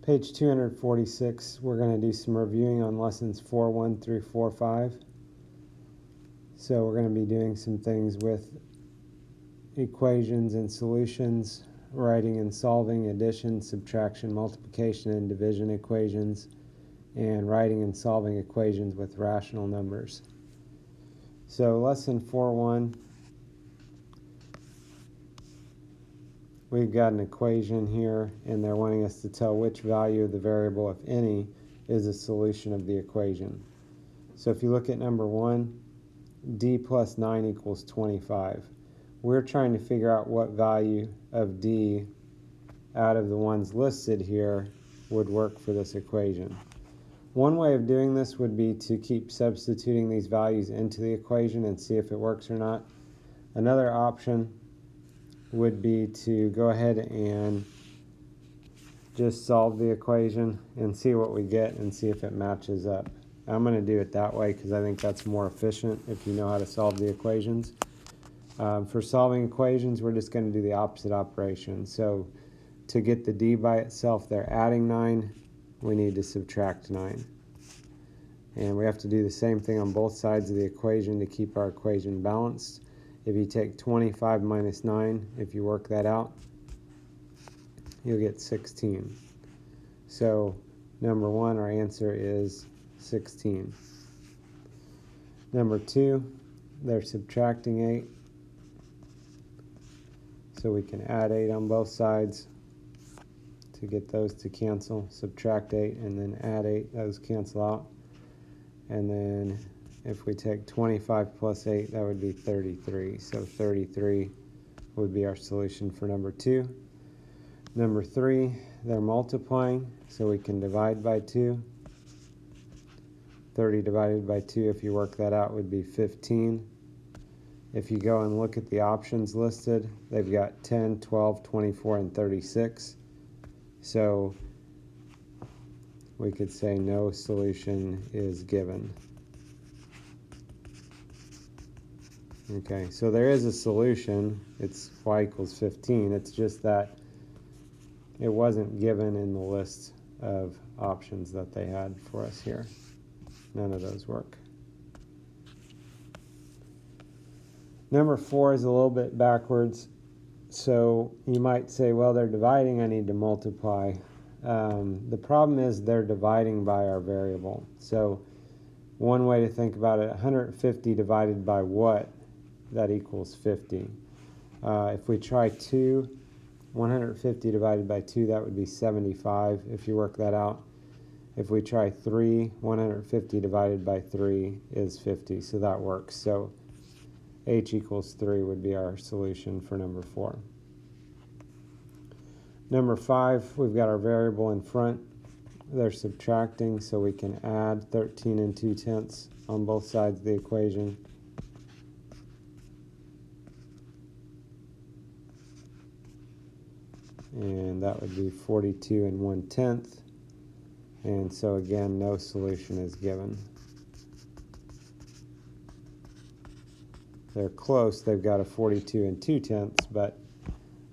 Page 246, we're going to do some reviewing on lessons 4.1 through 4.5. So we're going to be doing some things with equations and solutions, writing and solving addition, subtraction, multiplication, and division equations, and writing and solving equations with rational numbers. So lesson 4.1, we've got an equation here, and they're wanting us to tell which value of the variable, if any, is a solution of the equation. So if you look at number 1, d plus 9 equals 25. We're trying to figure out what value of d out of the ones listed here would work for this equation. One way of doing this would be to keep substituting these values into the equation and see if it works or not. Another option would be to go ahead and just solve the equation and see what we get and see if it matches up. I'm going to do it that way because I think that's more efficient if you know how to solve the equations. For solving equations, we're just going to do the opposite operation. So to get the d by itself, they're adding 9. We need to subtract 9. And we have to do the same thing on both sides of the equation to keep our equation balanced. If you take 25 minus 9, if you work that out, you'll get 16. So number 1, our answer is 16. Number 2, they're subtracting 8. So we can add 8 on both sides to get those to cancel. Subtract 8 and then add 8, those cancel out. And then if we take 25 plus 8, that would be 33. So 33 would be our solution for number 2. Number 3, they're multiplying, so we can divide by 2. 30 divided by 2, if you work that out, would be 15. If you go and look at the options listed, they've got 10, 12, 24, and 36. So we could say no solution is given. Okay, so there is a solution. It's y equals 15. It's just that it wasn't given in the list of options that they had for us here. None of those work. Number 4 is a little bit backwards. So you might say, well, they're dividing, I need to multiply. The problem is they're dividing by our variable. So one way to think about it, 150 divided by what? That equals 50. If we try 2, 150 divided by 2, that would be 75 if you work that out. If we try 3, 150 divided by 3 is 50, so that works. So h equals 3 would be our solution for number 4. Number 5, we've got our variable in front. They're subtracting, so we can add 13 and 2/10 on both sides of the equation. And that would be 42 and 1/10. And so again, no solution is given. They're close. They've got a 42 and 2/10, but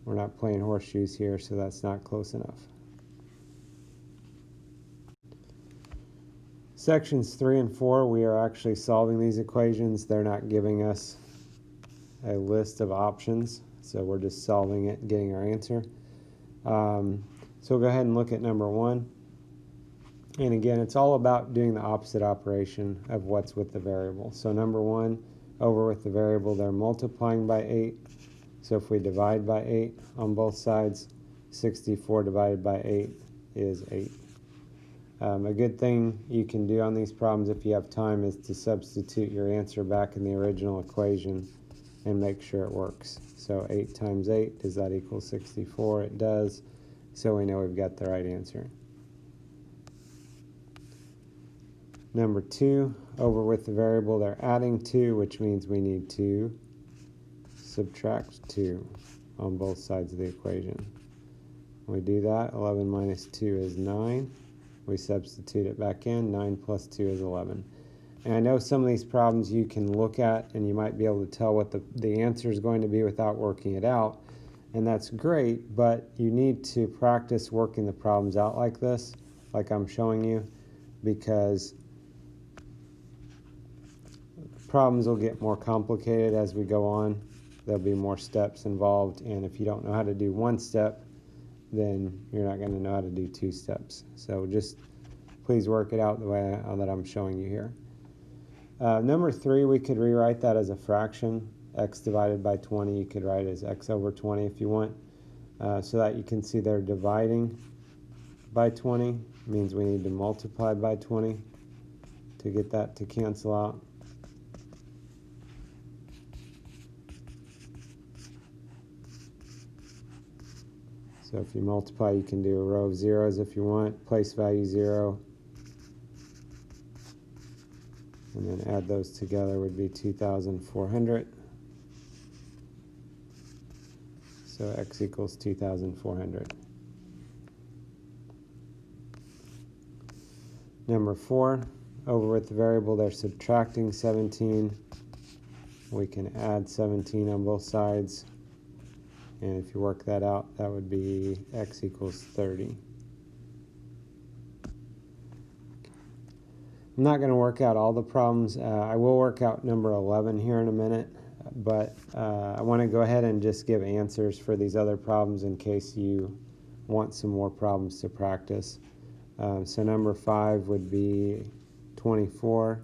we're not playing horseshoes here, so that's not close enough. Sections 3 and 4, we are actually solving these equations. They're not giving us a list of options, so we're just solving it and getting our answer. So we'll go ahead and look at number 1. And again, it's all about doing the opposite operation of what's with the variable. So number 1, over with the variable, they're multiplying by 8. So if we divide by 8 on both sides, 64 divided by 8 is 8. A good thing you can do on these problems if you have time is to substitute your answer back in the original equation and make sure it works. So 8 times 8, does that equal 64? It does. So we know we've got the right answer. Number 2, over with the variable, they're adding 2, which means we need to subtract 2 on both sides of the equation. When we do that, 11 minus 2 is 9. We substitute it back in, 9 plus 2 is 11. And I know some of these problems you can look at and you might be able to tell what the answer is going to be without working it out. And that's great, but you need to practice working the problems out like this, like I'm showing you, because problems will get more complicated as we go on. There'll be more steps involved, and if you don't know how to do one step, then you're not going to know how to do two steps. So just please work it out the way that I'm showing you here. Number 3, we could rewrite that as a fraction. X divided by 20, you could write it as x over 20 if you want, so that you can see they're dividing by 20. Means we need to multiply by 20 to get that to cancel out. So if you multiply, you can do a row of zeros if you want, place value 0, and then add those together would be 2,400. So x equals 2,400. Number 4, over with the variable, they're subtracting 17. We can add 17 on both sides. And if you work that out, that would be x equals 30. I'm not going to work out all the problems. I will work out number 11 here in a minute, but I want to go ahead and just give answers for these other problems in case you want some more problems to practice. So number 5 would be 24.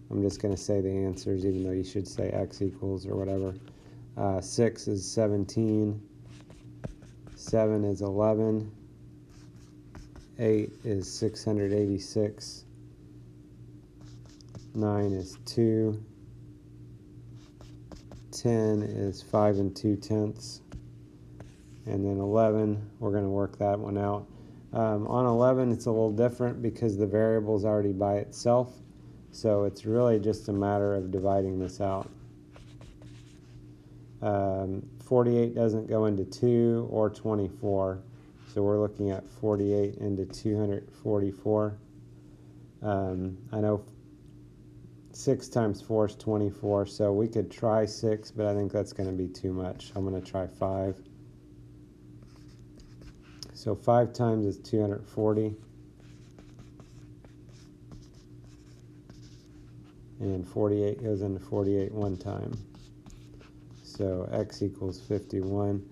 I'm just going to say the answers, even though you should say x equals or whatever. 6 is 17. 7 is 11. 8 is 686. 9 is 2. 10 is 5 2/10. And then 11, we're going to work that one out. On 11, it's a little different because the variable is already by itself. So it's really just a matter of dividing this out. 48 doesn't go into 2 or 24. So we're looking at 48 into 244. I know 6 times 4 is 24, so we could try 6, but I think that's going to be too much. I'm going to try 5. So 5 times is 240. And 48 goes into 48 one time. So x equals 51.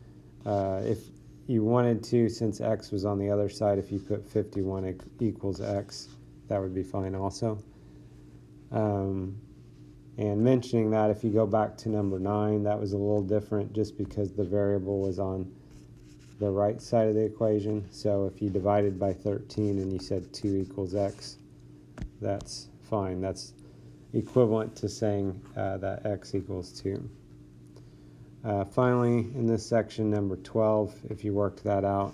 If you wanted to, since x was on the other side, if you put 51 equals x, that would be fine also. And mentioning that, if you go back to number 9, that was a little different just because the variable was on the right side of the equation. So if you divided by 13 and you said 2 equals x, that's fine. That's equivalent to saying that x equals 2. Finally, in this section, number 12, if you worked that out,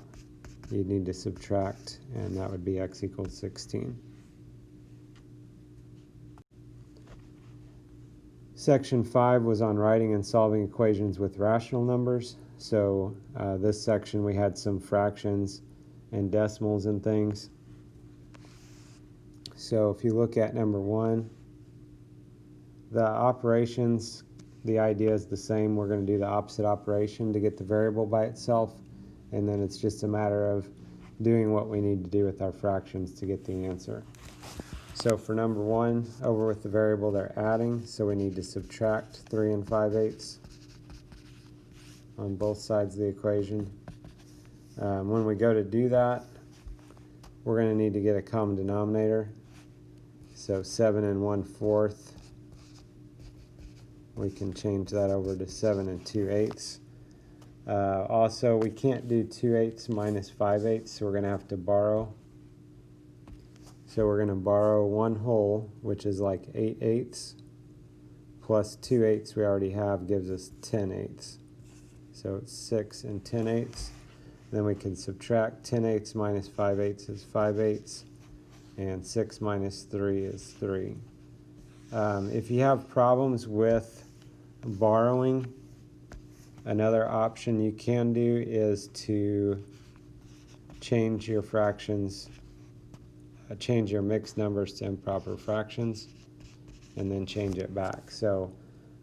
you'd need to subtract, and that would be x equals 16. Section 5 was on writing and solving equations with rational numbers. So this section we had some fractions and decimals and things. So if you look at number 1, the operations, the idea is the same. We're going to do the opposite operation to get the variable by itself, and then it's just a matter of doing what we need to do with our fractions to get the answer. So for number 1, over with the variable, they're adding, so we need to subtract 3 5/8 on both sides of the equation. When we go to do that, we're going to need to get a common denominator. So 7 1/4. We can change that over to 7 2/8. Also, we can't do 2/8 minus 5/8, so we're going to have to borrow. So we're going to borrow 1 whole, which is like 8/8, plus 2/8 we already have gives us 10/8. So it's 6 10/8. Then we can subtract 10/8 minus 5/8 is 5/8, and 6 minus 3 is 3. If you have problems with borrowing, another option you can do is to change your fractions, change your mixed numbers to improper fractions, and then change it back. So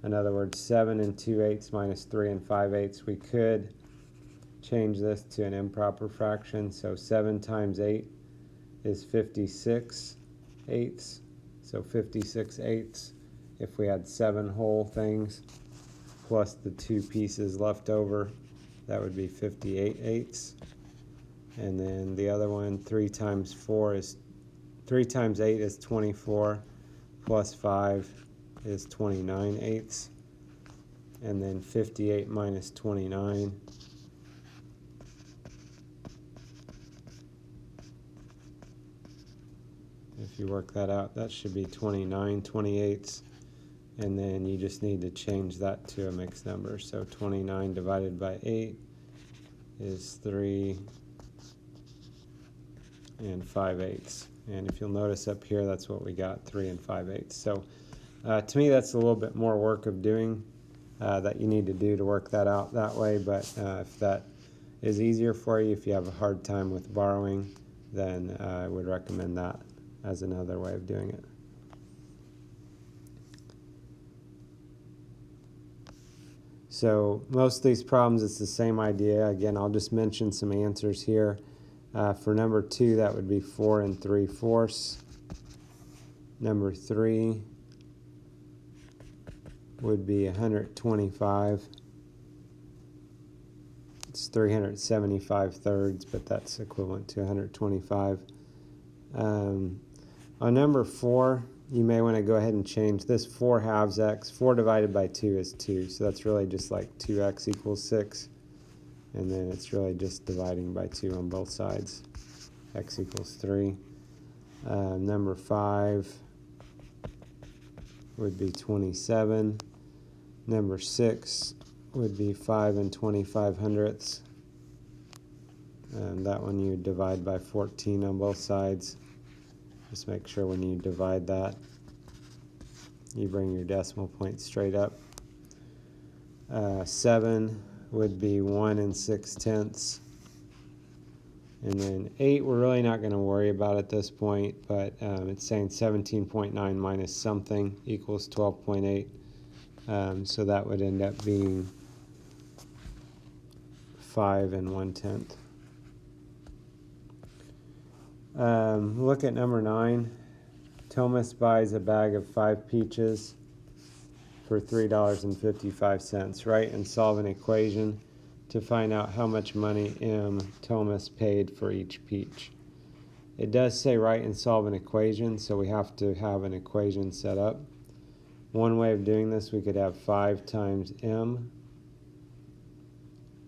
In other words, 7 and 2/8 minus 3 and 5/8. We could change this to an improper fraction. So 7 times 8 is 56/8. So 56/8 if we had 7 whole things plus the 2 pieces left over, that would be 58/8. And then the other one, 3 times 8 is 24, plus 5 is 29/8. And then 58 minus 29 if you work that out, that should be 29/28. And then you just need to change that to a mixed number. So 29 divided by 8 is 3 and 5/8. And if you'll notice up here, that's what we got, 3 and 5/8. So to me, that's a little bit more work of doing that you need to do to work that out that way. But if that is easier for you, if you have a hard time with borrowing, then I would recommend that as another way of doing it. So most of these problems, it's the same idea. Again, I'll just mention some answers here. For number 2, that would be 4 and 3/4. Number 3 would be 125. It's 375 thirds, but that's equivalent to 125. On number 4, you may want to go ahead and change this 4 halves x. 4 divided by 2 is 2, so that's really just like 2x equals 6. And then it's really just dividing by 2 on both sides. X equals 3. Number 5 would be 27. Number 6 would be 5 and 25 hundredths. And that one you divide by 14 on both sides. Just make sure when you divide that, you bring your decimal point straight up. 7 would be 1 and 6/10. And then 8, we're really not going to worry about at this point, but it's saying 17.9 minus something equals 12.8. So that would end up being 5 and 1/10. Look at number 9. Thomas buys a bag of 5 peaches for $3.55. Write and solve an equation to find out how much money Thomas paid for each peach. It does say write and solve an equation, so we have to have an equation set up. One way of doing this, we could have 5 times M.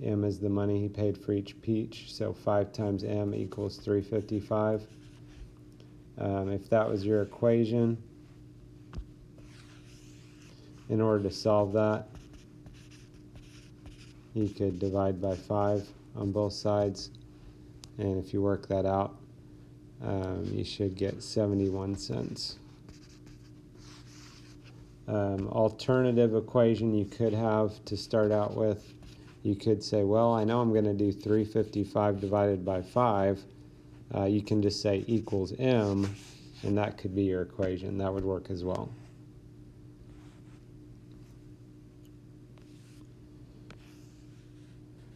M is the money he paid for each peach, so 5 times M equals 355. If that was your equation, in order to solve that, you could divide by 5 on both sides, and if you work that out, you should get 71 cents. Alternative equation you could have to start out with, you could say, well, I know I'm going to do 355 divided by 5. You can just say equals M, and that could be your equation. That would work as well.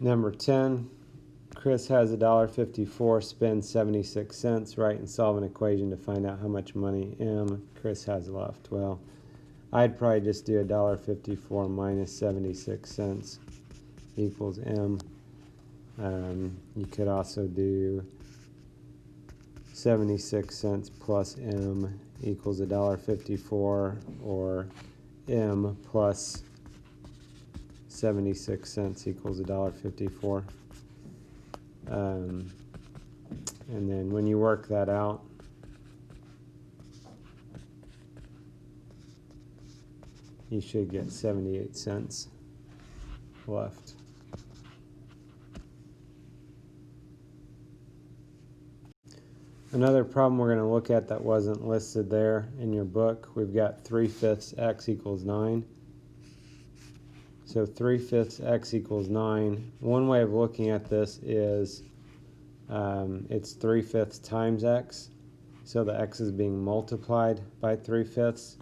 Number 10, Chris has $1.54, spends 76 cents. Write and solve an equation to find out how much money Chris has left. Well, I'd probably just do $1.54 minus 76 cents equals M. You could also do 76 cents plus M equals $1.54, or M plus 76 cents equals $1.54. And then when you work that out, you should get 78 cents left. Another problem we're going to look at that wasn't listed there in your book, we've got 3/5 x equals 9. So 3/5 x equals 9. One way of looking at this is it's 3/5 times x. So the x is being multiplied by 3/5.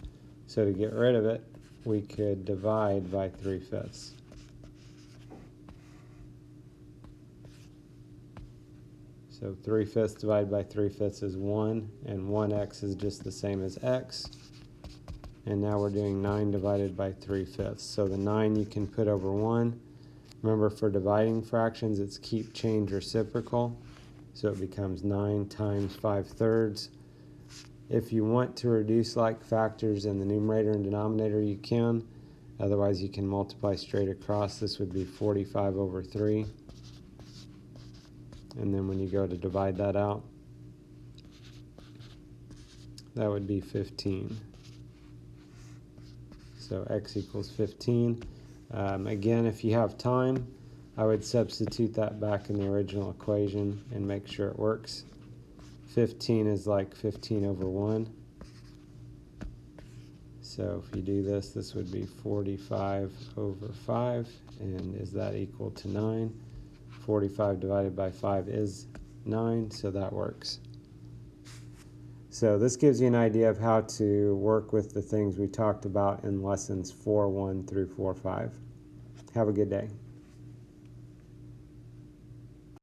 So to get rid of it, we could divide by 3/5. So 3/5 divided by 3/5 is 1, and 1x is just the same as x. And now we're doing 9 divided by 3/5. So the 9 you can put over 1. Remember, for dividing fractions, it's keep change reciprocal. So it becomes 9 times 5/3. If you want to reduce like factors in the numerator and denominator, you can. Otherwise, you can multiply straight across. This would be 45 over 3. And then when you go to divide that out, that would be 15. So x equals 15. Again, if you have time, I would substitute that back in the original equation and make sure it works. 15 is like 15 over 1. So if you do this, this would be 45 over 5. And is that equal to 9? 45 divided by 5 is 9, so that works. So this gives you an idea of how to work with the things we talked about in lessons 4.1 through 4.5. Have a good day.